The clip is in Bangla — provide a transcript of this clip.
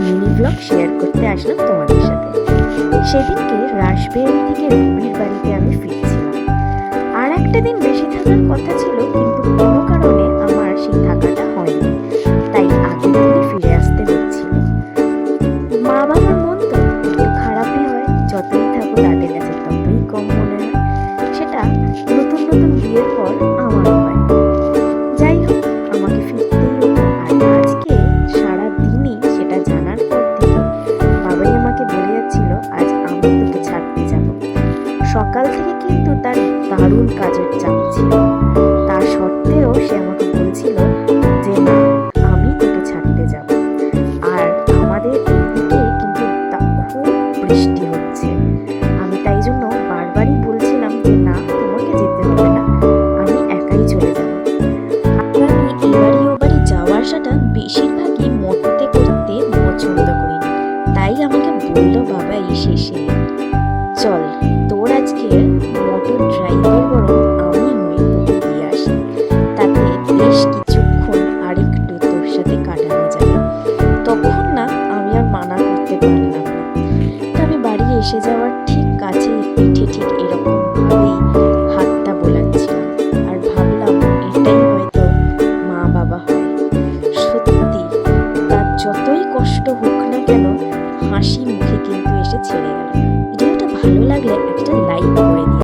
মিনি ব্লগ শেয়ার করতে আসলাম তোমাদের সাথে। সেদিনকে রাসবিহারী থেকে রবির বাড়িতে আমি ফিরছিলাম। আর একটা দিন বেশি থাকার কথা ছিল, কিন্তু কোনো কারণে আমার সেই থাকাটা হয়নি, তাই আগের দিনে ফিরে আসতে হচ্ছিল। মা বাবার মন তো একটু খারাপই হয়, যতই থাকো তাদের কাছে ততই কম মনে হয়। সেটা নতুন নতুন বিয়ের পর আমারও হয়। যাই হোক, আমাকে ফিরতেই হতো। আর আজকে সারা দিনই সেটা জানার পর থেকে বাবাই আমাকে বলে যাচ্ছিল, আজ আমি তোকে ছাড়তে যাব। সকাল থেকে কিন্তু তার দারুণ কাজের চাপ ছিল, তা সত্ত্বেও সে আমাকে বলছিল যে না, আমি তোকে ছাড়তে যাব। আর আমাদের এদিকে কিন্তু খুব বৃষ্টি হচ্ছে। আমি তাই জন্য বারবারই বলছিলাম যে না, তোমাকে যেতে হবে না, আমি একাই চলে যাব। আর আমি এবাড়ি ওবাড়ি যাওয়া আসাটা বেশিরভাগই মোটোতে করতে পছন্দ করি, তাই আমাকে বললো বাবা এই শেষে, চল তোর আজকে মোটর ড্রাইভার বরং আমি হয়ে তোকে দিয়ে আসি, তাতে বেশ কিছুক্ষণ আরেকটু তোর সাথে কাটানো যাবে। তখন না আমি আর মানা করতে পারলাম না। তো আমি বাড়ি এসে যাওয়ার ঠিক কাছে পিঠে ঠিক এরকম ভাবেই হাতটা বোলাচ্ছিলাম, আর ভাবলাম এটাই হয়তো মা বাবা হয়। সত্যি, তার যতই কষ্ট হোক না কেন, হাসি মুখে কিন্তু এসে ছেড়ে গেল। ভিডিওটা ভালো লাগলে একটা লাইক করে দিও।